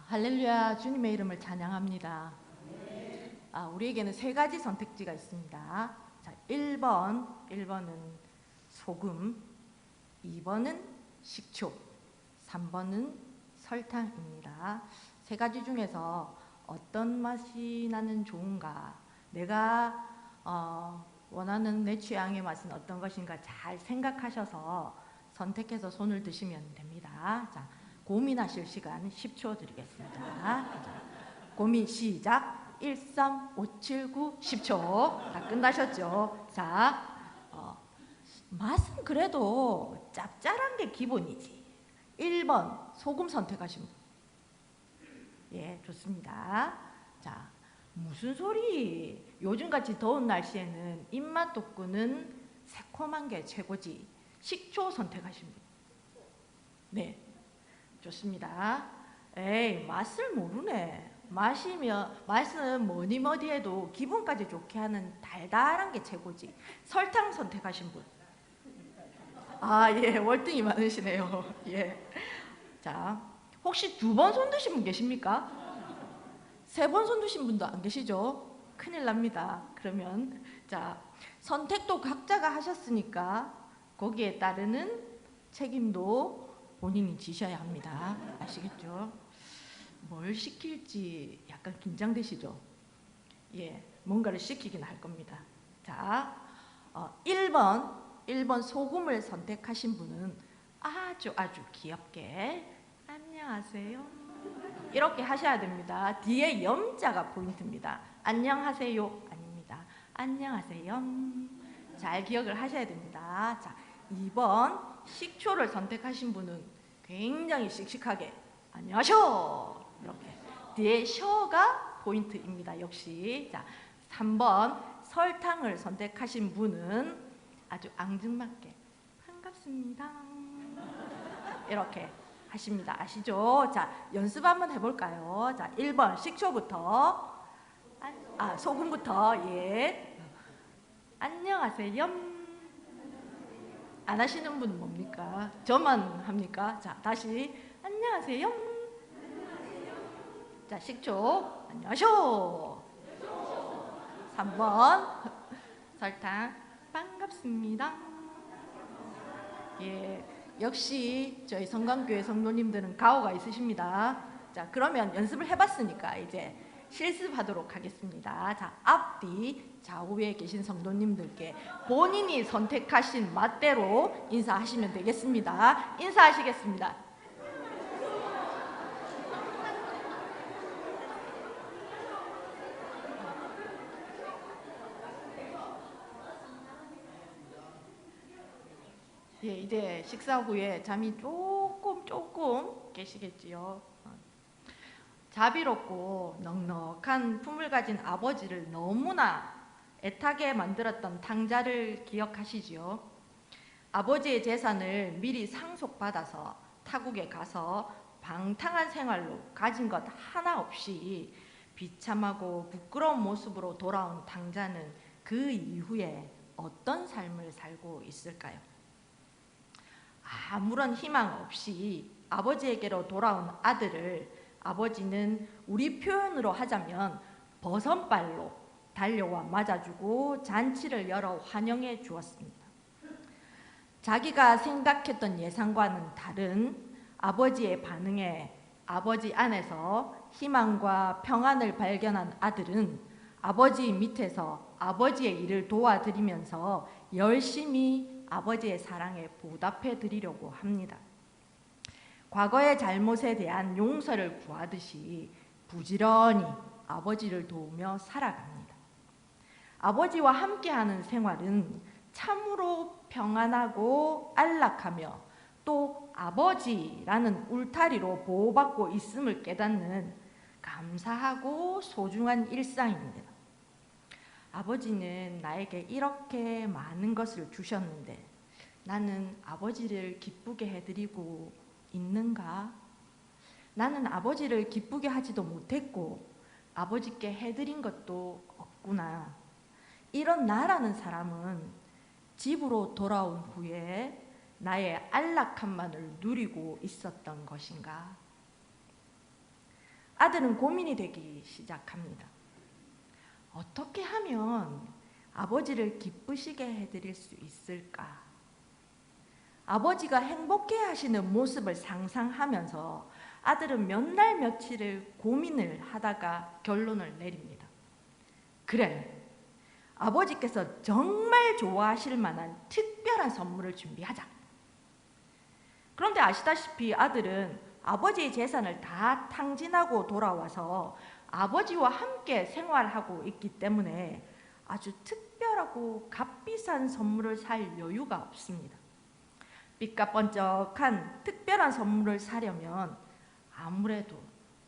할렐루야, 주님의 이름을 찬양합니다. 우리에게는 세 가지 선택지가 있습니다. 자, 1번은 소금, 2번은 식초, 3번은 설탕입니다. 세 가지 중에서 어떤 맛이 나는 좋은가, 내가 원하는 내 취향의 맛은 어떤 것인가 잘 생각하셔서 선택해서 손을 드시면 됩니다. 자, 고민하실 시간 10초 드리겠습니다. 자, 고민 시작. 1, 3, 5, 7, 9, 10초. 다 끝나셨죠? 자, 맛은 그래도 짭짤한 게 기본이지. 1번 소금 선택하신 분. 예, 좋습니다. 자, 무슨 소리? 요즘같이 더운 날씨에는 입맛 돋구는 새콤한 게 최고지. 식초 선택하신 분. 네, 좋습니다. 에이, 맛을 모르네. 맛은 뭐니 해도 기분까지 좋게 하는 달달한 게 최고지. 설탕 선택하신 분. 예, 월등히 많으시네요. 예. 자, 혹시 2번 손 드신 분 계십니까? 3번 손 드신 분도 안 계시죠? 큰일 납니다. 그러면 자, 선택도 각자가 하셨으니까 거기에 따르는 책임도 본인이 지셔야 합니다. 아시겠죠? 뭘 시킬지 약간 긴장되시죠? 예, 뭔가를 시키긴 할 겁니다. 자, 1번 소금을 선택하신 분은 아주 귀엽게 안녕하세요 이렇게 하셔야 됩니다. 뒤에 염자가 포인트입니다. 안녕하세요 아닙니다. 안녕하세요. 잘 기억을 하셔야 됩니다. 자, 2번 식초를 선택하신 분은 굉장히 씩씩하게 안녕하쇼 이렇게 뒤에 셔가 포인트입니다. 역시. 자, 3번 설탕을 선택하신 분은 아주 앙증맞게 반갑습니다 이렇게 하십니다. 아시죠? 자, 연습 한번 해볼까요? 자, 1번 식초부터 소금부터. 예, 안녕하세요. 안 하시는 분은 뭡니까? 저만 합니까? 자, 다시 안녕하세요. 자, 식초 안녕하쇼. 3번 설탕 반갑습니다. 예, 역시 저희 성강교회 성도님들은 가오가 있으십니다. 자, 그러면 연습을 해봤으니까 이제 실습하도록 하겠습니다. 자, 앞뒤 좌우에 계신 성도님들께 본인이 선택하신 맛대로 인사하시면 되겠습니다. 인사하시겠습니다. 예, 이제 식사 후에 잠이 조금 깨시겠지요. 자비롭고 넉넉한 품을 가진 아버지를 너무나 애타게 만들었던 탕자를 기억하시지요. 아버지의 재산을 미리 상속받아서 타국에 가서 방탕한 생활로 가진 것 하나 없이 비참하고 부끄러운 모습으로 돌아온 탕자는 그 이후에 어떤 삶을 살고 있을까요? 아무런 희망 없이 아버지에게로 돌아온 아들을 아버지는 우리 표현으로 하자면 버선발로 달려와 맞아주고 잔치를 열어 환영해 주었습니다. 자기가 생각했던 예상과는 다른 아버지의 반응에 아버지 안에서 희망과 평안을 발견한 아들은 아버지 밑에서 아버지의 일을 도와드리면서 열심히 아버지의 사랑에 보답해 드리려고 합니다. 과거의 잘못에 대한 용서를 구하듯이 부지런히 아버지를 도우며 살아갑니다. 아버지와 함께하는 생활은 참으로 평안하고 안락하며 또 아버지라는 울타리로 보호받고 있음을 깨닫는 감사하고 소중한 일상입니다. 아버지는 나에게 이렇게 많은 것을 주셨는데 나는 아버지를 기쁘게 해드리고 있는가? 나는 아버지를 기쁘게 하지도 못했고 아버지께 해드린 것도 없구나. 이런 나라는 사람은 집으로 돌아온 후에 나의 안락함만을 누리고 있었던 것인가? 아들은 고민이 되기 시작합니다. 어떻게 하면 아버지를 기쁘시게 해드릴 수 있을까? 아버지가 행복해 하시는 모습을 상상하면서 아들은 몇 날 며칠을 고민을 하다가 결론을 내립니다. 그래, 아버지께서 정말 좋아하실 만한 특별한 선물을 준비하자. 그런데 아시다시피 아들은 아버지의 재산을 다 탕진하고 돌아와서 아버지와 함께 생활하고 있기 때문에 아주 특별하고 값비싼 선물을 살 여유가 없습니다. 삐까번쩍한 특별한 선물을 사려면 아무래도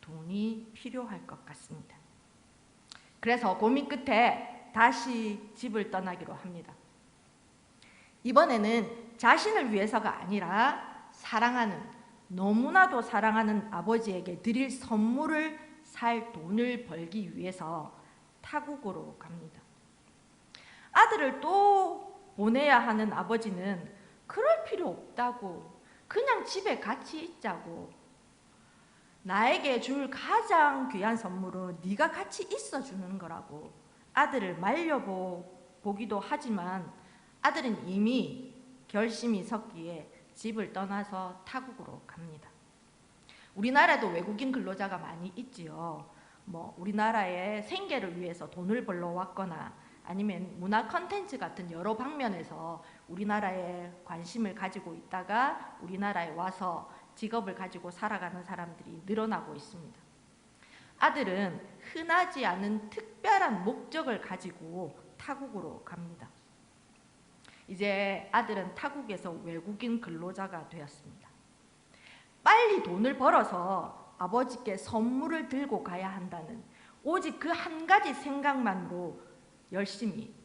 돈이 필요할 것 같습니다. 그래서 고민 끝에 다시 집을 떠나기로 합니다. 이번에는 자신을 위해서가 아니라 사랑하는, 너무나도 사랑하는 아버지에게 드릴 선물을 살 돈을 벌기 위해서 타국으로 갑니다. 아들을 또 보내야 하는 아버지는 그럴 필요 없다고, 그냥 집에 같이 있자고, 나에게 줄 가장 귀한 선물은 네가 같이 있어주는 거라고 아들을 말려보기도 하지만 아들은 이미 결심이 섰기에 집을 떠나서 타국으로 갑니다. 우리나라에도 외국인 근로자가 많이 있지요. 우리나라의 생계를 위해서 돈을 벌러 왔거나 아니면 문화 컨텐츠 같은 여러 방면에서 우리나라에 관심을 가지고 있다가 우리나라에 와서 직업을 가지고 살아가는 사람들이 늘어나고 있습니다. 아들은 흔하지 않은 특별한 목적을 가지고 타국으로 갑니다. 이제 아들은 타국에서 외국인 근로자가 되었습니다. 빨리 돈을 벌어서 아버지께 선물을 들고 가야 한다는 오직 그 한 가지 생각만으로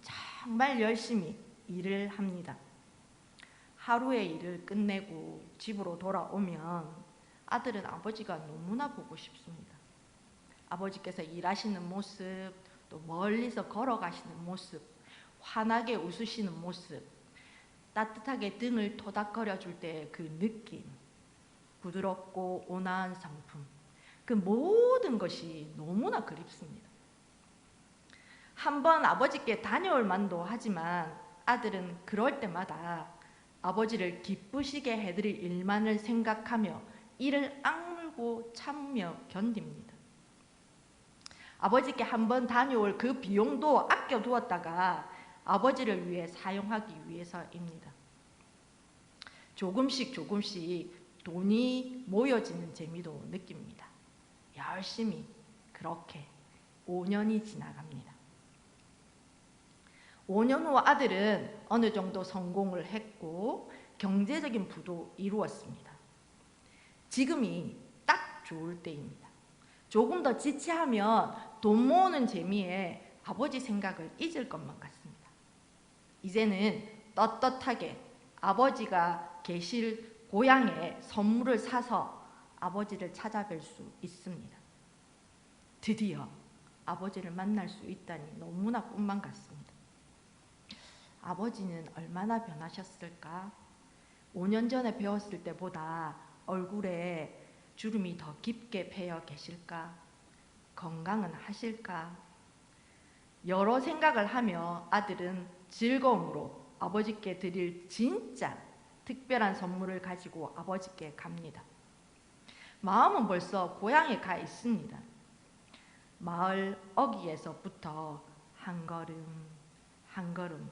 정말 열심히 일을 합니다. 하루의 일을 끝내고 집으로 돌아오면 아들은 아버지가 너무나 보고 싶습니다. 아버지께서 일하시는 모습, 또 멀리서 걸어가시는 모습, 환하게 웃으시는 모습, 따뜻하게 등을 토닥거려 줄 때 그 느낌, 부드럽고 온화한 성품, 그 모든 것이 너무나 그립습니다. 한번 아버지께 다녀올 만도 하지만 아들은 그럴 때마다 아버지를 기쁘시게 해드릴 일만을 생각하며 이를 악물고 참으며 견딥니다. 아버지께 한번 다녀올 그 비용도 아껴두었다가 아버지를 위해 사용하기 위해서입니다. 조금씩 돈이 모여지는 재미도 느낍니다. 열심히 그렇게 5년이 지나갑니다. 5년 후 아들은 어느 정도 성공을 했고 경제적인 부도 이루었습니다. 지금이 딱 좋을 때입니다. 조금 더 지체하면 돈 모으는 재미에 아버지 생각을 잊을 것만 같습니다. 이제는 떳떳하게 아버지가 계실 고향에 선물을 사서 아버지를 찾아뵐 수 있습니다. 드디어 아버지를 만날 수 있다니 너무나 꿈만 같습니다. 아버지는 얼마나 변하셨을까? 5년 전에 배웠을 때보다 얼굴에 주름이 더 깊게 패여 계실까? 건강은 하실까? 여러 생각을 하며 아들은 즐거움으로 아버지께 드릴 진짜 특별한 선물을 가지고 아버지께 갑니다. 마음은 벌써 고향에 가 있습니다. 마을 어귀에서부터 한 걸음 한 걸음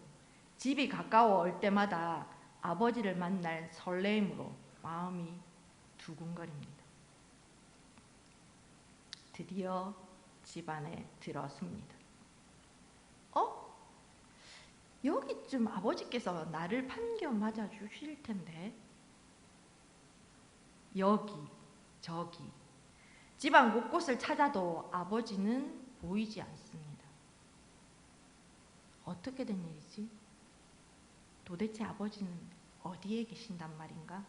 집이 가까워 올 때마다 아버지를 만날 설레임으로 마음이 두근거립니다. 드디어 집 안에 들어섭니다. 여기쯤 아버지께서 나를 반겨 맞아 주실 텐데. 여기 저기 집안 곳곳을 찾아도 아버지는 보이지 않습니다. 어떻게 된 일이지? 도대체 아버지는 어디에 계신단 말인가?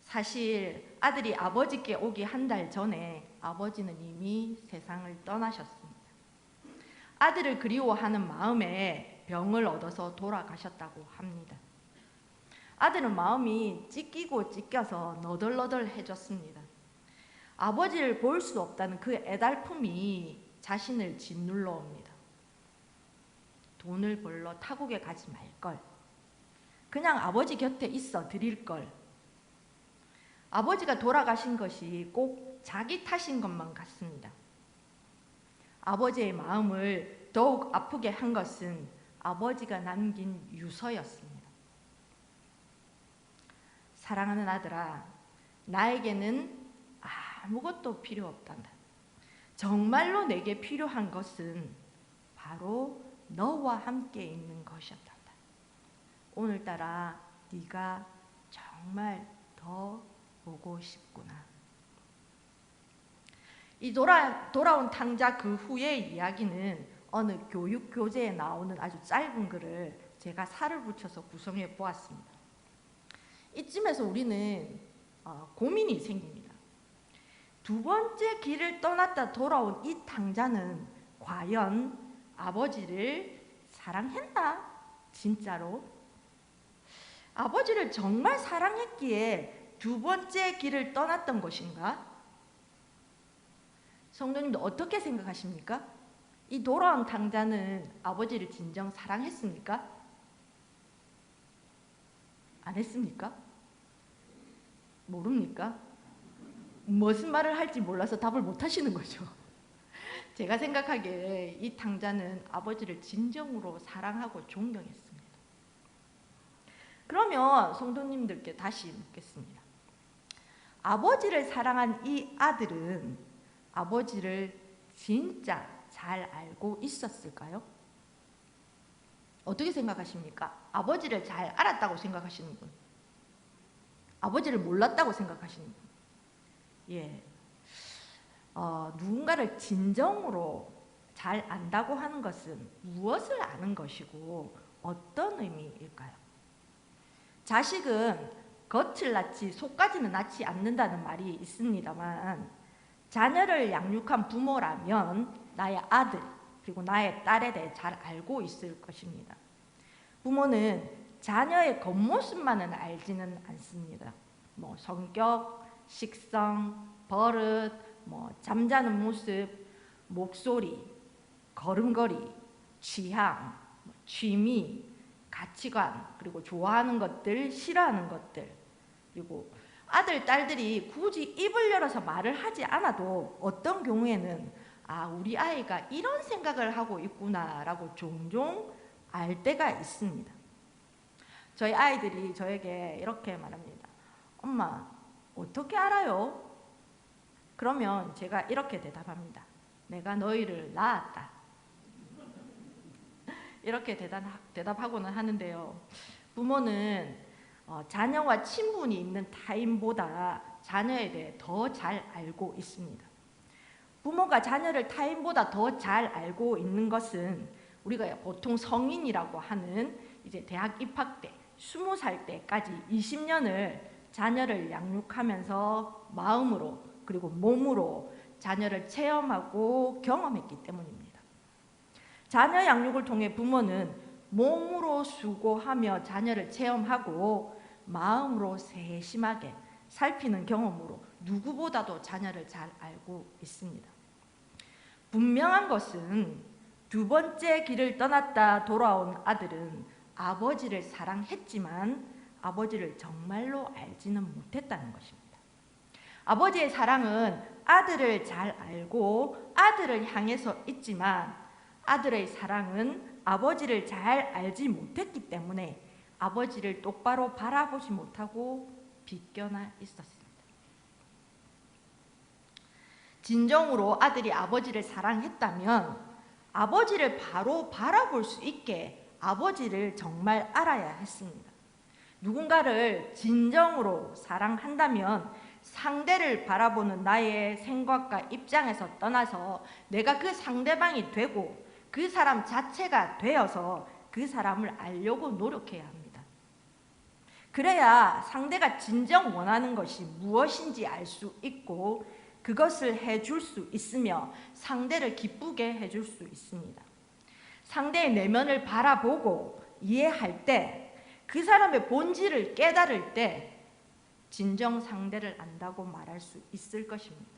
사실 아들이 아버지께 오기 한 달 전에 아버지는 이미 세상을 떠나셨습니다. 아들을 그리워하는 마음에 병을 얻어서 돌아가셨다고 합니다. 아들은 마음이 찢기고 찢겨서 너덜너덜해졌습니다. 아버지를 볼 수 없다는 그 애달픔이 자신을 짓눌러 옵니다. 돈을 벌러 타국에 가지 말걸. 그냥 아버지 곁에 있어 드릴걸. 아버지가 돌아가신 것이 꼭 자기 탓인 것만 같습니다. 아버지의 마음을 더욱 아프게 한 것은 아버지가 남긴 유서였습니다. 사랑하는 아들아, 나에게는 아무것도 필요 없단다. 정말로 내게 필요한 것은 바로 너와 함께 있는 것이었단다. 오늘따라 네가 정말 더 보고 싶구나. 이 돌아온 탕자 그 후의 이야기는 어느 교육 교재에 나오는 아주 짧은 글을 제가 살을 붙여서 구성해 보았습니다. 이쯤에서 우리는 고민이 생깁니다. 두 번째 길을 떠났다 돌아온 이 탕자는 과연 아버지를 사랑했나? 진짜로? 아버지를 정말 사랑했기에 두 번째 길을 떠났던 것인가? 성도님도 어떻게 생각하십니까? 이 돌아온 탕자는 아버지를 진정 사랑했습니까? 안 했습니까? 모릅니까? 무슨 말을 할지 몰라서 답을 못 하시는 거죠. 제가 생각하기에 이 탕자는 아버지를 진정으로 사랑하고 존경했습니다. 그러면 성도님들께 다시 묻겠습니다. 아버지를 사랑한 이 아들은 아버지를 진짜 잘 알고 있었을까요? 어떻게 생각하십니까? 아버지를 잘 알았다고 생각하시는 분, 아버지를 몰랐다고 생각하시는 분. 예, 누군가를 진정으로 잘 안다고 하는 것은 무엇을 아는 것이고 어떤 의미일까요? 자식은 겉을 낳지 속까지는 낳지 않는다는 말이 있습니다만, 자녀를 양육한 부모라면 나의 아들 그리고 나의 딸에 대해 잘 알고 있을 것입니다. 부모는 자녀의 겉모습만은 알지는 않습니다. 성격, 식성, 버릇, 잠자는 모습, 목소리, 걸음걸이, 취향, 취미, 가치관, 그리고 좋아하는 것들, 싫어하는 것들, 그리고 아들, 딸들이 굳이 입을 열어서 말을 하지 않아도 어떤 경우에는 우리 아이가 이런 생각을 하고 있구나 라고 종종 알 때가 있습니다. 저희 아이들이 저에게 이렇게 말합니다. 엄마, 어떻게 알아요? 그러면 제가 이렇게 대답합니다. 내가 너희를 낳았다. 이렇게 대답하고는 하는데요. 부모는 자녀와 친분이 있는 타인보다 자녀에 대해 더 잘 알고 있습니다. 부모가 자녀를 타인보다 더 잘 알고 있는 것은 우리가 보통 성인이라고 하는 이제 대학 입학 때 20살 때까지 20년을 자녀를 양육하면서 마음으로 그리고 몸으로 자녀를 체험하고 경험했기 때문입니다. 자녀 양육을 통해 부모는 몸으로 수고하며 자녀를 체험하고 마음으로 세심하게 살피는 경험으로 누구보다도 자녀를 잘 알고 있습니다. 분명한 것은 두 번째 길을 떠났다 돌아온 아들은 아버지를 사랑했지만 아버지를 정말로 알지는 못했다는 것입니다. 아버지의 사랑은 아들을 잘 알고 아들을 향해서 있지만 아들의 사랑은 아버지를 잘 알지 못했기 때문에 아버지를 똑바로 바라보지 못하고 비껴나 있었습니다. 진정으로 아들이 아버지를 사랑했다면 아버지를 바로 바라볼 수 있게 아버지를 정말 알아야 했습니다. 누군가를 진정으로 사랑한다면 상대를 바라보는 나의 생각과 입장에서 떠나서 내가 그 상대방이 되고 그 사람 자체가 되어서 그 사람을 알려고 노력해야 합니다. 그래야 상대가 진정 원하는 것이 무엇인지 알 수 있고 그것을 해줄 수 있으며 상대를 기쁘게 해줄 수 있습니다. 상대의 내면을 바라보고 이해할 때 그 사람의 본질을 깨달을 때 진정 상대를 안다고 말할 수 있을 것입니다.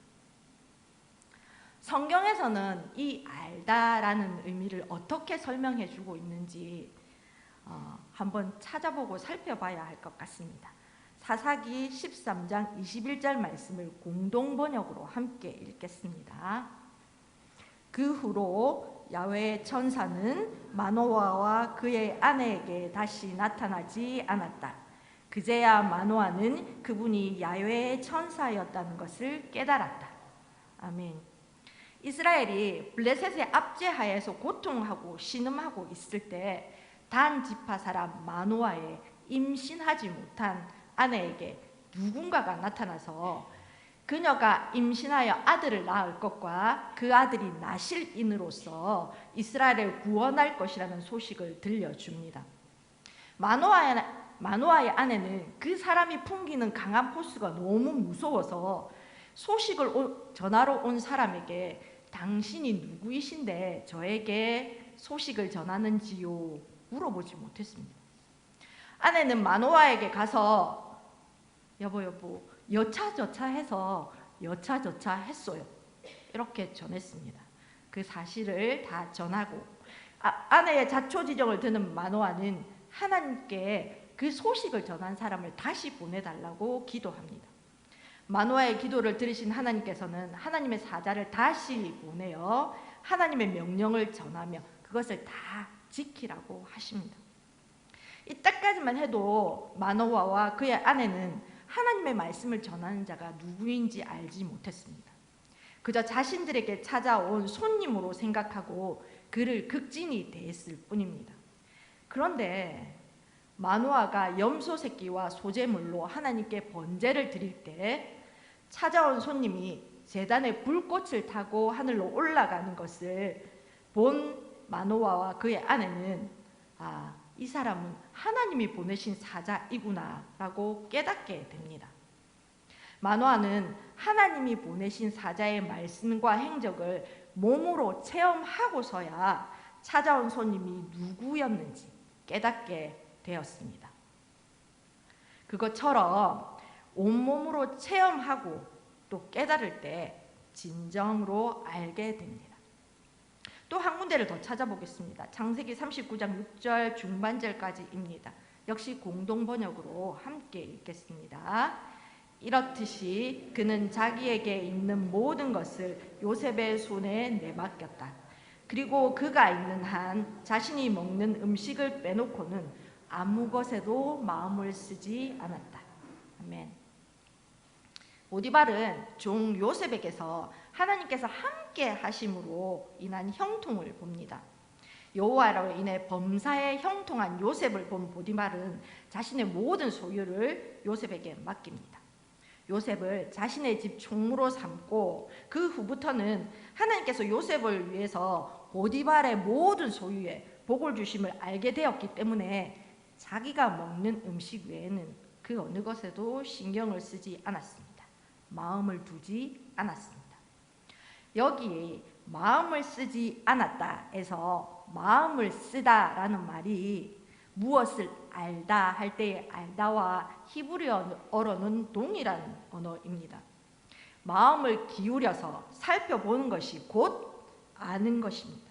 성경에서는 이 알다라는 의미를 어떻게 설명해 주고 있는지 한번 찾아보고 살펴봐야 할 것 같습니다. 사사기 13장 21절 말씀을 공동 번역으로 함께 읽겠습니다. 그 후로 야훼의 천사는 마노아와 그의 아내에게 다시 나타나지 않았다. 그제야 마노아는 그분이 야훼의 천사였다는 것을 깨달았다. 아멘. 이스라엘이 블레셋의 압제하에서 고통하고 신음하고 있을 때 단 지파 사람 마노아의 임신하지 못한 아내에게 누군가가 나타나서 그녀가 임신하여 아들을 낳을 것과 그 아들이 나실인으로서 이스라엘을 구원할 것이라는 소식을 들려줍니다. 마노아의 아내는 그 사람이 풍기는 강한 포스가 너무 무서워서 소식을 전하러 온 사람에게 당신이 누구이신데 저에게 소식을 전하는지요? 물어보지 못했습니다. 아내는 마노아에게 가서 여보 여차저차 해서 여차저차 했어요. 이렇게 전했습니다. 그 사실을 다 전하고 아내의 자초지종을 듣는 마노아는 하나님께 그 소식을 전한 사람을 다시 보내달라고 기도합니다. 마노아의 기도를 들으신 하나님께서는 하나님의 사자를 다시 보내어 하나님의 명령을 전하며 그것을 다 지키라고 하십니다. 이때까지만 해도 마노아와 그의 아내는 하나님의 말씀을 전하는 자가 누구인지 알지 못했습니다. 그저 자신들에게 찾아온 손님으로 생각하고 그를 극진히 대했을 뿐입니다. 그런데 마노아가 염소 새끼와 소제물로 하나님께 번제를 드릴 때 찾아온 손님이 제단에 불꽃을 타고 하늘로 올라가는 것을 본 마노아와 그의 아내는 이 사람은 하나님이 보내신 사자이구나 라고 깨닫게 됩니다. 마노아는 하나님이 보내신 사자의 말씀과 행적을 몸으로 체험하고서야 찾아온 손님이 누구였는지 깨닫게 되었습니다. 그것처럼 온몸으로 체험하고 또 깨달을 때 진정으로 알게 됩니다. 또 한 군데를 더 찾아보겠습니다. 창세기 39장 6절 중반절까지입니다. 역시 공동 번역으로 함께 읽겠습니다. 이렇듯이 그는 자기에게 있는 모든 것을 요셉의 손에 내맡겼다. 그리고 그가 있는 한 자신이 먹는 음식을 빼놓고는 아무 것에도 마음을 쓰지 않았다. 아멘. 보디발은 종 요셉에게서 하나님께서 함께 하심으로 인한 형통을 봅니다. 여호와로 인해 범사에 형통한 요셉을 본 보디발은 자신의 모든 소유를 요셉에게 맡깁니다. 요셉을 자신의 집 총무로 삼고 그 후부터는 하나님께서 요셉을 위해서 보디발의 모든 소유에 복을 주심을 알게 되었기 때문에 자기가 먹는 음식 외에는 그 어느 것에도 신경을 쓰지 않았습니다. 마음을 두지 않았습니다. 여기 마음을 쓰지 않았다에서 마음을 쓰다라는 말이 무엇을 알다 할 때의 알다와 히브리어로는 동일한 언어입니다. 마음을 기울여서 살펴보는 것이 곧 아는 것입니다.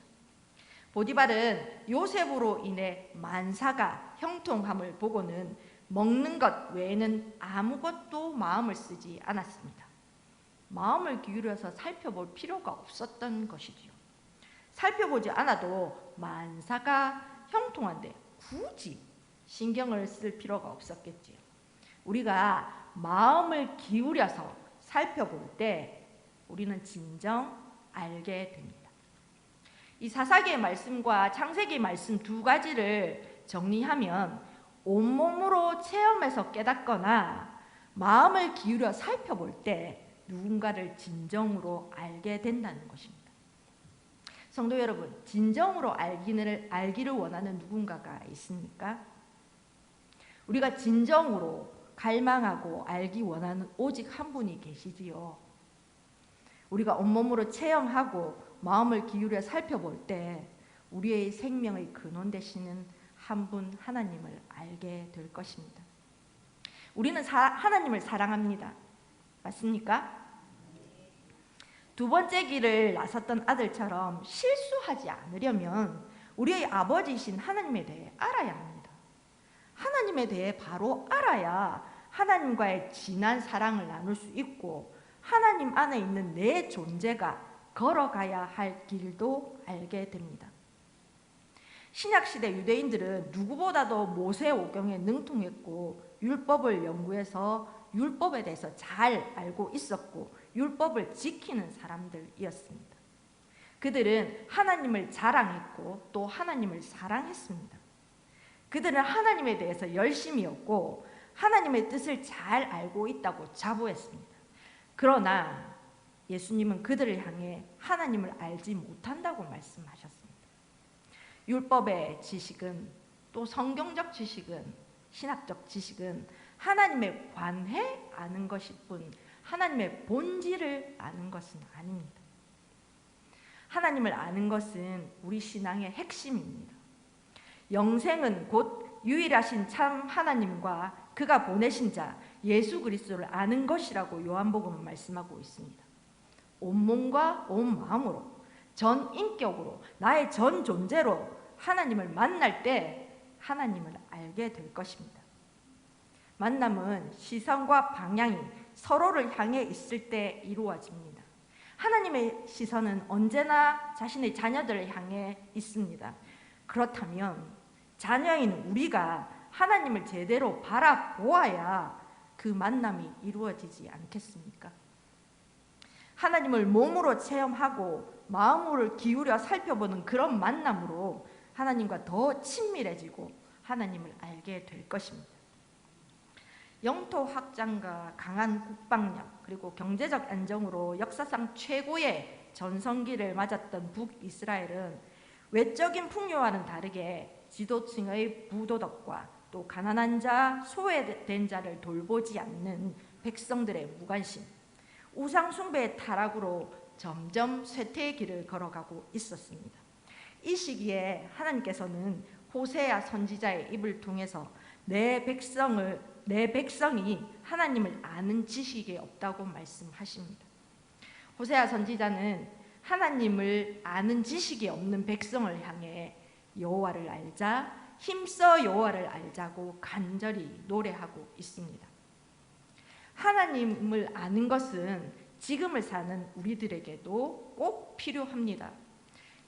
보디발은 요셉으로 인해 만사가 형통함을 보고는 먹는 것 외에는 아무것도 마음을 쓰지 않았습니다. 마음을 기울여서 살펴볼 필요가 없었던 것이지요. 살펴보지 않아도 만사가 형통한데 굳이 신경을 쓸 필요가 없었겠지요. 우리가 마음을 기울여서 살펴볼 때 우리는 진정 알게 됩니다. 이 사사기의 말씀과 창세기의 말씀 두 가지를 정리하면 온몸으로 체험해서 깨닫거나 마음을 기울여 살펴볼 때 누군가를 진정으로 알게 된다는 것입니다. 성도 여러분, 진정으로 알기를 원하는 누군가가 있습니까? 우리가 진정으로 갈망하고 알기 원하는 오직 한 분이 계시지요. 우리가 온몸으로 체험하고 마음을 기울여 살펴볼 때 우리의 생명의 근원 되시는 한 분 하나님을 알게 될 것입니다. 우리는 하나님을 사랑합니다. 맞습니까? 두 번째 길을 나섰던 아들처럼 실수하지 않으려면 우리의 아버지이신 하나님에 대해 알아야 합니다. 하나님에 대해 바로 알아야 하나님과의 진한 사랑을 나눌 수 있고 하나님 안에 있는 내 존재가 걸어가야 할 길도 알게 됩니다. 신약시대 유대인들은 누구보다도 모세오경에 능통했고 율법을 연구해서 율법에 대해서 잘 알고 있었고 율법을 지키는 사람들이었습니다. 그들은 하나님을 자랑했고 또 하나님을 사랑했습니다. 그들은 하나님에 대해서 열심이었고 하나님의 뜻을 잘 알고 있다고 자부했습니다. 그러나 예수님은 그들을 향해 하나님을 알지 못한다고 말씀하셨습니다. 율법의 지식은 또 성경적 지식은 신학적 지식은 하나님에 관해 아는 것일 뿐 하나님의 본질을 아는 것은 아닙니다. 하나님을 아는 것은 우리 신앙의 핵심입니다. 영생은 곧 유일하신 참 하나님과 그가 보내신 자 예수 그리스도를 아는 것이라고 요한복음은 말씀하고 있습니다. 온 몸과 온 마음으로 전 인격으로 나의 전 존재로 하나님을 만날 때 하나님을 알게 될 것입니다. 만남은 시선과 방향이 서로를 향해 있을 때 이루어집니다. 하나님의 시선은 언제나 자신의 자녀들을 향해 있습니다. 그렇다면 자녀인 우리가 하나님을 제대로 바라보아야 그 만남이 이루어지지 않겠습니까? 하나님을 몸으로 체험하고 마음으로 기울여 살펴보는 그런 만남으로 하나님과 더 친밀해지고 하나님을 알게 될 것입니다. 영토 확장과 강한 국방력 그리고 경제적 안정으로 역사상 최고의 전성기를 맞았던 북이스라엘은 외적인 풍요와는 다르게 지도층의 부도덕과 또 가난한 자, 소외된 자를 돌보지 않는 백성들의 무관심, 우상 숭배의 타락으로 점점 쇠퇴의 길을 걸어가고 있었습니다. 이 시기에 하나님께서는 호세아 선지자의 입을 통해서 내 백성이 하나님을 아는 지식이 없다고 말씀하십니다. 호세아 선지자는 하나님을 아는 지식이 없는 백성을 향해 여호와를 알자, 힘써 여호와를 알자고 간절히 노래하고 있습니다. 하나님을 아는 것은 지금을 사는 우리들에게도 꼭 필요합니다.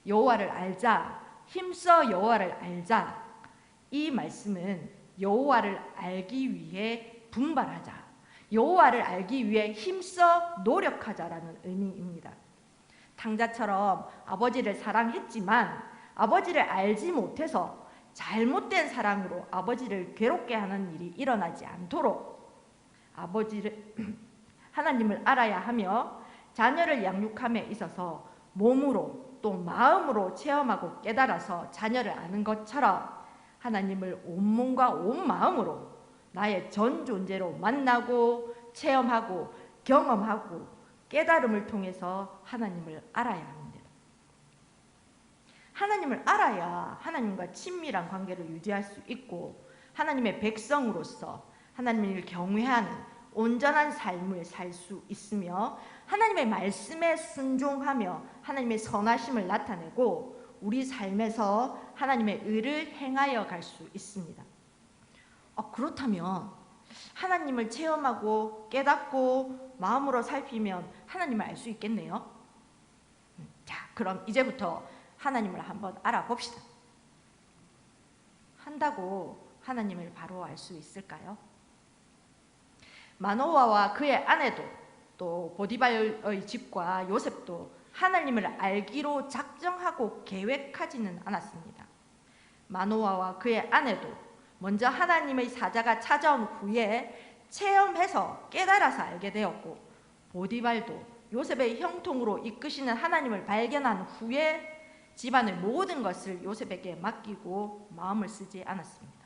여호와를 알자, 힘써 여호와를 알자. 이 말씀은 여호와를 알기 위해 분발하자, 여호와를 알기 위해 힘써 노력하자라는 의미입니다. 탕자처럼 아버지를 사랑했지만 아버지를 알지 못해서 잘못된 사랑으로 아버지를 괴롭게 하는 일이 일어나지 않도록 하나님을 알아야 하며 자녀를 양육함에 있어서 몸으로 또 마음으로 체험하고 깨달아서 자녀를 아는 것처럼 하나님을 온몸과 온 마음으로 나의 전 존재로 만나고 체험하고 경험하고 깨달음을 통해서 하나님을 알아야 합니다. 하나님을 알아야 하나님과 친밀한 관계를 유지할 수 있고 하나님의 백성으로서 하나님을 경외하는 온전한 삶을 살 수 있으며 하나님의 말씀에 순종하며 하나님의 선하심을 나타내고 우리 삶에서 하나님의 의를 행하여 갈 수 있습니다. 그렇다면 하나님을 체험하고 깨닫고 마음으로 살피면 하나님을 알 수 있겠네요. 자, 그럼 이제부터 하나님을 한번 알아봅시다. 한다고 하나님을 바로 알 수 있을까요? 마노아와 그의 아내도 또 보디발의 집과 요셉도 하나님을 알기로 작정하고 계획하지는 않았습니다. 마노아와 그의 아내도 먼저 하나님의 사자가 찾아온 후에 체험해서 깨달아서 알게 되었고 보디발도 요셉의 형통으로 이끄시는 하나님을 발견한 후에 집안의 모든 것을 요셉에게 맡기고 마음을 쓰지 않았습니다.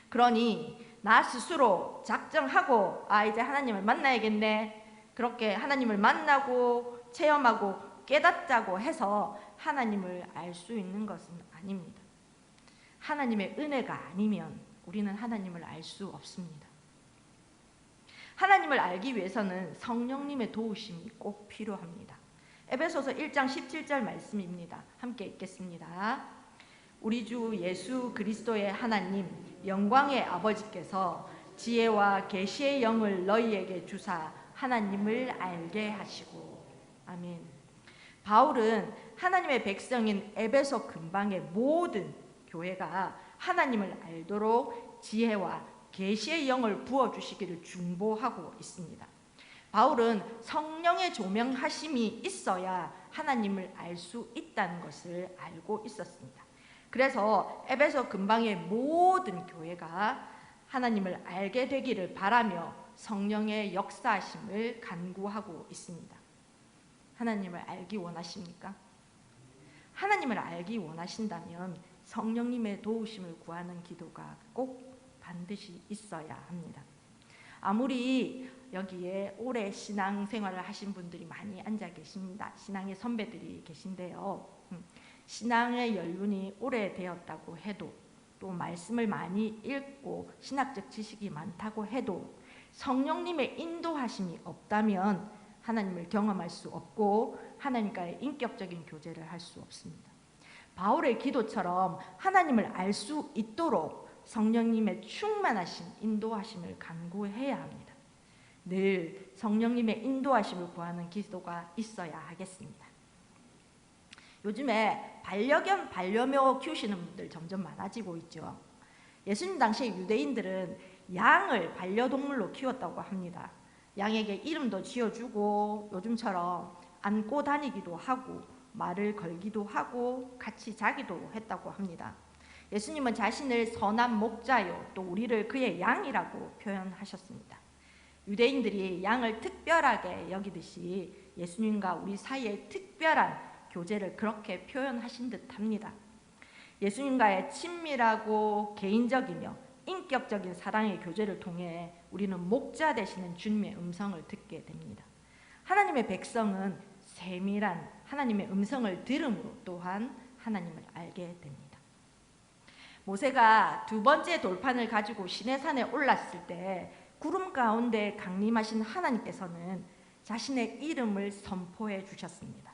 그러니 나 스스로 작정하고 이제 하나님을 만나야겠네, 그렇게 하나님을 만나고 체험하고 깨닫자고 해서 하나님을 알 수 있는 것은 아닙니다. 하나님의 은혜가 아니면 우리는 하나님을 알 수 없습니다. 하나님을 알기 위해서는 성령님의 도우심이 꼭 필요합니다. 에베소서 1장 17절 말씀입니다. 함께 읽겠습니다. 우리 주 예수 그리스도의 하나님 영광의 아버지께서 지혜와 계시의 영을 너희에게 주사 하나님을 알게 하시고. 아멘. 바울은 하나님의 백성인 에베소 근방의 모든 교회가 하나님을 알도록 지혜와 계시의 영을 부어주시기를 중보하고 있습니다. 바울은 성령의 조명하심이 있어야 하나님을 알 수 있다는 것을 알고 있었습니다. 그래서 에베소 근방의 모든 교회가 하나님을 알게 되기를 바라며 성령의 역사하심을 간구하고 있습니다. 하나님을 알기 원하십니까? 하나님을 알기 원하신다면 성령님의 도우심을 구하는 기도가 꼭 반드시 있어야 합니다. 아무리 여기에 오래 신앙생활을 하신 분들이 많이 앉아 계십니다. 신앙의 선배들이 계신데요. 신앙의 연륜이 오래되었다고 해도, 또 말씀을 많이 읽고 신학적 지식이 많다고 해도 성령님의 인도하심이 없다면 하나님을 경험할 수 없고 하나님과의 인격적인 교제를 할 수 없습니다. 바울의 기도처럼 하나님을 알 수 있도록 성령님의 충만하신 인도하심을 간구해야 합니다. 늘 성령님의 인도하심을 구하는 기도가 있어야 하겠습니다. 요즘에 반려견, 반려묘 키우시는 분들 점점 많아지고 있죠. 예수님 당시에 유대인들은 양을 반려동물로 키웠다고 합니다. 양에게 이름도 지어주고 요즘처럼 안고 다니기도 하고 말을 걸기도 하고 같이 자기도 했다고 합니다. 예수님은 자신을 선한 목자요 또 우리를 그의 양이라고 표현하셨습니다. 유대인들이 양을 특별하게 여기듯이 예수님과 우리 사이에 특별한 교제를 그렇게 표현하신 듯합니다. 예수님과의 친밀하고 개인적이며 인격적인 사랑의 교제를 통해 우리는 목자 되시는 주님의 음성을 듣게 됩니다. 하나님의 백성은 세밀한 하나님의 음성을 들음으로 또한 하나님을 알게 됩니다. 모세가 두 번째 돌판을 가지고 시내산에 올랐을 때 구름 가운데 강림하신 하나님께서는 자신의 이름을 선포해 주셨습니다.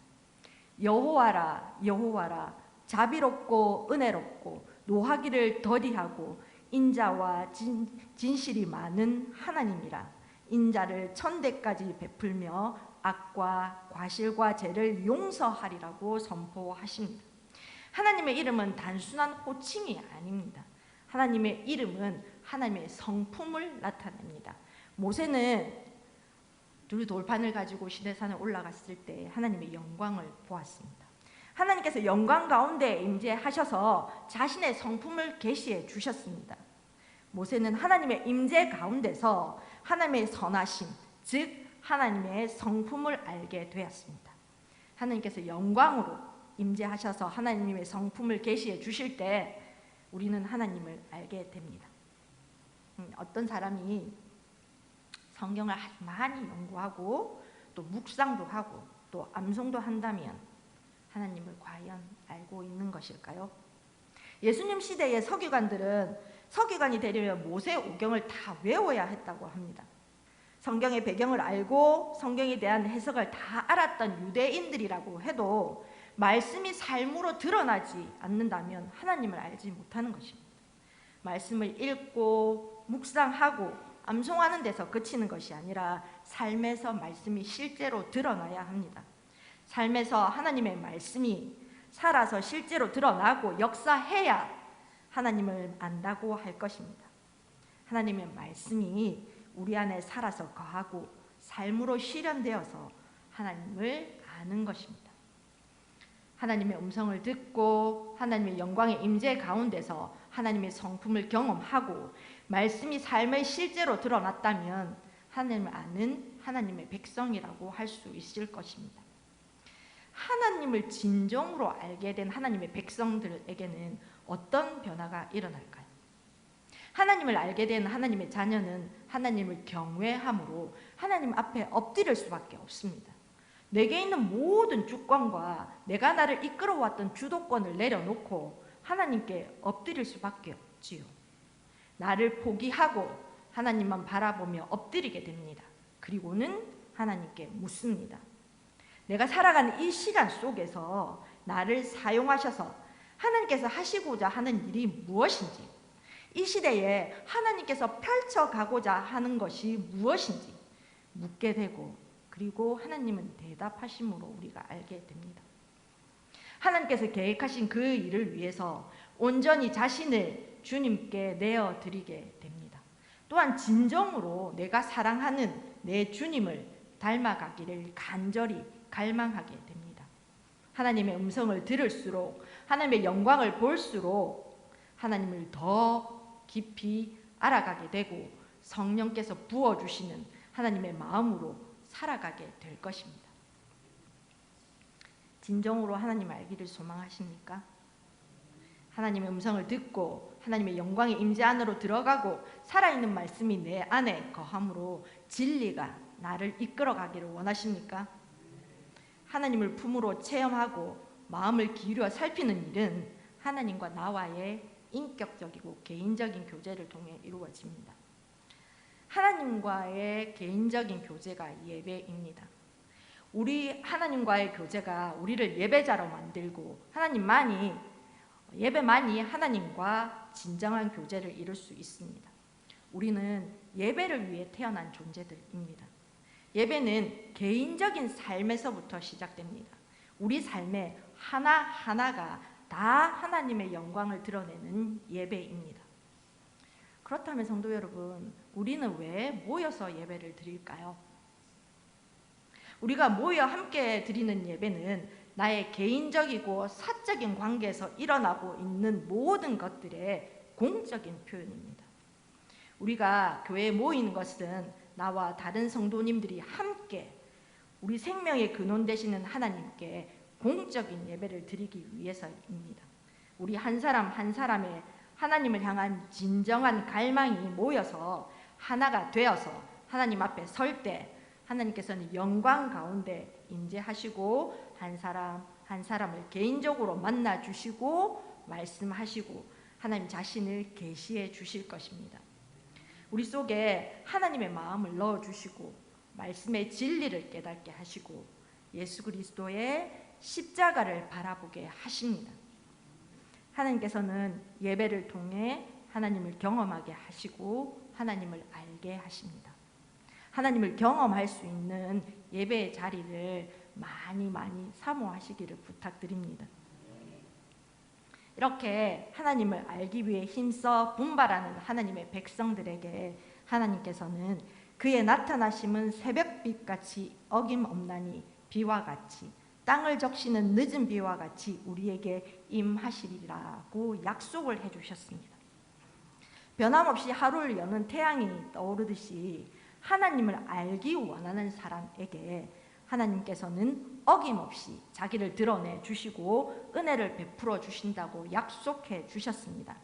여호와라 여호와라 자비롭고 은혜롭고 노하기를 더디하고 인자와 진실이 많은 하나님이라. 인자를 천대까지 베풀며 악과 과실과 죄를 용서하리라고 선포하십니다. 하나님의 이름은 단순한 호칭이 아닙니다. 하나님의 이름은 하나님의 성품을 나타냅니다. 모세는 두 돌판을 가지고 시내산에 올라갔을 때 하나님의 영광을 보았습니다. 하나님께서 영광 가운데 임재하셔서 자신의 성품을 계시해 주셨습니다. 모세는 하나님의 임재 가운데서 하나님의 선하심, 즉 하나님의 성품을 알게 되었습니다. 하나님께서 영광으로 임재하셔서 하나님의 성품을 계시해 주실 때 우리는 하나님을 알게 됩니다. 어떤 사람이 성경을 많이 연구하고 또 묵상도 하고 또 암송도 한다면 하나님을 과연 알고 있는 것일까요? 예수님 시대의 서기관들은 서기관이 되려면 모세 오경을 다 외워야 했다고 합니다. 성경의 배경을 알고 성경에 대한 해석을 다 알았던 유대인들이라고 해도 말씀이 삶으로 드러나지 않는다면 하나님을 알지 못하는 것입니다. 말씀을 읽고 묵상하고 암송하는 데서 그치는 것이 아니라 삶에서 말씀이 실제로 드러나야 합니다. 삶에서 하나님의 말씀이 살아서 실제로 드러나고 역사해야 하나님을 안다고 할 것입니다. 하나님의 말씀이 우리 안에 살아서 거하고 삶으로 실현되어서 하나님을 아는 것입니다. 하나님의 음성을 듣고 하나님의 영광의 임재 가운데서 하나님의 성품을 경험하고 말씀이 삶에 실제로 드러났다면 하나님을 아는 하나님의 백성이라고 할 수 있을 것입니다. 하나님을 진정으로 알게 된 하나님의 백성들에게는 어떤 변화가 일어날까요? 하나님을 알게 된 하나님의 자녀는 하나님을 경외함으로 하나님 앞에 엎드릴 수밖에 없습니다. 내게 있는 모든 주권과 내가 나를 이끌어왔던 주도권을 내려놓고 하나님께 엎드릴 수밖에 없지요. 나를 포기하고 하나님만 바라보며 엎드리게 됩니다. 그리고는 하나님께 묻습니다. 내가 살아가는 이 시간 속에서 나를 사용하셔서 하나님께서 하시고자 하는 일이 무엇인지, 이 시대에 하나님께서 펼쳐가고자 하는 것이 무엇인지 묻게 되고, 그리고 하나님은 대답하심으로 우리가 알게 됩니다. 하나님께서 계획하신 그 일을 위해서 온전히 자신을 주님께 내어드리게 됩니다. 또한 진정으로 내가 사랑하는 내 주님을 닮아가기를 간절히 갈망하게 됩니다. 하나님의 음성을 들을수록, 하나님의 영광을 볼수록 하나님을 더 깊이 알아가게 되고 성령께서 부어주시는 하나님의 마음으로 살아가게 될 것입니다. 진정으로 하나님을 알기를 소망하십니까? 하나님의 음성을 듣고 하나님의 영광의 임재 안으로 들어가고 살아있는 말씀이 내 안에 거함으로 진리가 나를 이끌어가기를 원하십니까? 하나님을 품으로 체험하고 마음을 기울여 살피는 일은 하나님과 나와의 인격적이고 개인적인 교제를 통해 이루어집니다. 하나님과의 개인적인 교제가 예배입니다. 우리 하나님과의 교제가 우리를 예배자로 만들고 예배만이 하나님과 진정한 교제를 이룰 수 있습니다. 우리는 예배를 위해 태어난 존재들입니다. 예배는 개인적인 삶에서부터 시작됩니다. 우리 삶의 하나하나가 다 하나님의 영광을 드러내는 예배입니다. 그렇다면 성도 여러분, 우리는 왜 모여서 예배를 드릴까요? 우리가 모여 함께 드리는 예배는 나의 개인적이고 사적인 관계에서 일어나고 있는 모든 것들의 공적인 표현입니다. 우리가 교회에 모이는 것은 나와 다른 성도님들이 함께 우리 생명의 근원 되시는 하나님께 공적인 예배를 드리기 위해서입니다. 우리 한 사람 한 사람의 하나님을 향한 진정한 갈망이 모여서 하나가 되어서 하나님 앞에 설 때 하나님께서는 영광 가운데 임재하시고 한 사람 한 사람을 개인적으로 만나 주시고 말씀하시고 하나님 자신을 계시해 주실 것입니다. 우리 속에 하나님의 마음을 넣어 주시고 말씀의 진리를 깨닫게 하시고 예수 그리스도의 십자가를 바라보게 하십니다. 하나님께서는 예배를 통해 하나님을 경험하게 하시고 하나님을 알게 하십니다. 하나님을 경험할 수 있는 예배의 자리를 많이 사모하시기를 부탁드립니다. 이렇게 하나님을 알기 위해 힘써 분발하는 하나님의 백성들에게 하나님께서는 그의 나타나심은 새벽빛같이 어김없나니 비와 같이 땅을 적시는 늦은 비와 같이 우리에게 임하시리라고 약속을 해주셨습니다. 변함없이 하루를 여는 태양이 떠오르듯이 하나님을 알기 원하는 사람에게 하나님께서는 어김없이 자기를 드러내 주시고 은혜를 베풀어 주신다고 약속해 주셨습니다.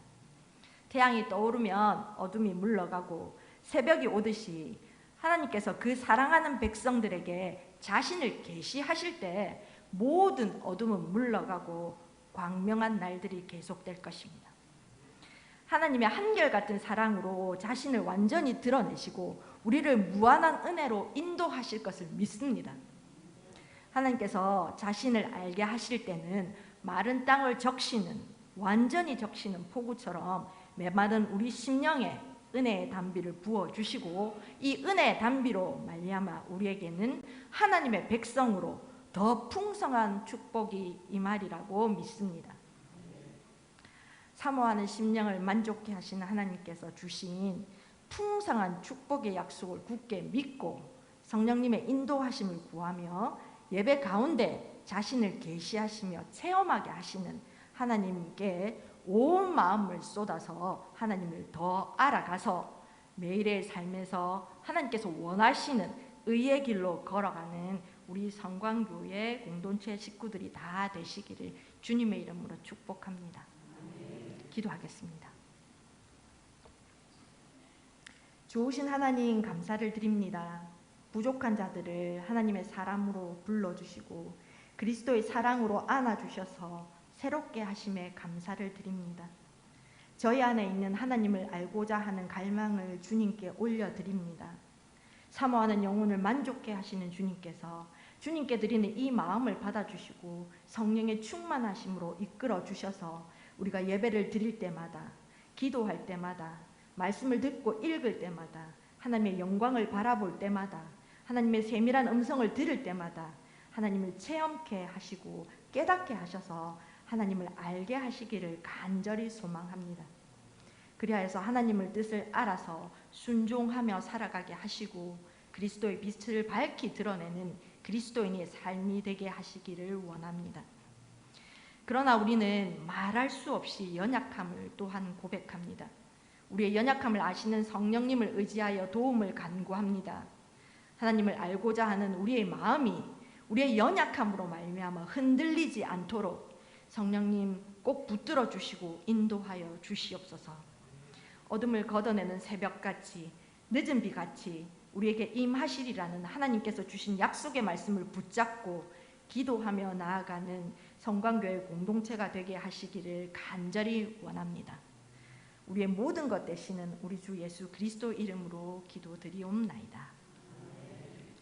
태양이 떠오르면 어둠이 물러가고 새벽이 오듯이 하나님께서 그 사랑하는 백성들에게 자신을 계시하실 때 모든 어둠은 물러가고 광명한 날들이 계속될 것입니다. 하나님의 한결같은 사랑으로 자신을 완전히 드러내시고 우리를 무한한 은혜로 인도하실 것을 믿습니다. 하나님께서 자신을 알게 하실 때는 마른 땅을 완전히 적시는 폭우처럼 메마른 우리 심령에 은혜의 단비를 부어주시고 이 은혜의 단비로 말미암아 우리에게는 하나님의 백성으로 더 풍성한 축복이 임하리라고 믿습니다. 사모하는 심령을 만족케 하시는 하나님께서 주신 풍성한 축복의 약속을 굳게 믿고 성령님의 인도하심을 구하며 예배 가운데 자신을 계시하시며 체험하게 하시는 하나님께 온 마음을 쏟아서 하나님을 더 알아가서 매일의 삶에서 하나님께서 원하시는 의의 길로 걸어가는 우리 성광교회 공동체 식구들이 다 되시기를 주님의 이름으로 축복합니다. 기도하겠습니다. 좋으신 하나님 감사를 드립니다. 부족한 자들을 하나님의 사람으로 불러주시고 그리스도의 사랑으로 안아주셔서 새롭게 하심에 감사를 드립니다. 저희 안에 있는 하나님을 알고자 하는 갈망을 주님께 올려드립니다. 사모하는 영혼을 만족해 하시는 주님께서 주님께 드리는 이 마음을 받아주시고 성령의 충만하심으로 이끌어 주셔서 우리가 예배를 드릴 때마다, 기도할 때마다, 말씀을 듣고 읽을 때마다, 하나님의 영광을 바라볼 때마다, 하나님의 세밀한 음성을 들을 때마다 하나님을 체험케 하시고 깨닫게 하셔서 하나님을 알게 하시기를 간절히 소망합니다. 그리하여서 하나님의 뜻을 알아서 순종하며 살아가게 하시고 그리스도의 빛을 밝히 드러내는 그리스도인의 삶이 되게 하시기를 원합니다. 그러나 우리는 말할 수 없이 연약함을 또한 고백합니다. 우리의 연약함을 아시는 성령님을 의지하여 도움을 간구합니다. 하나님을 알고자 하는 우리의 마음이 우리의 연약함으로 말미암아 흔들리지 않도록 성령님 꼭 붙들어 주시고 인도하여 주시옵소서. 어둠을 걷어내는 새벽같이 늦은 비같이 우리에게 임하시리라는 하나님께서 주신 약속의 말씀을 붙잡고 기도하며 나아가는 성광교회 공동체가 되게 하시기를 간절히 원합니다. 우리의 모든 것 되시는 우리 주 예수 그리스도 이름으로 기도드리옵나이다.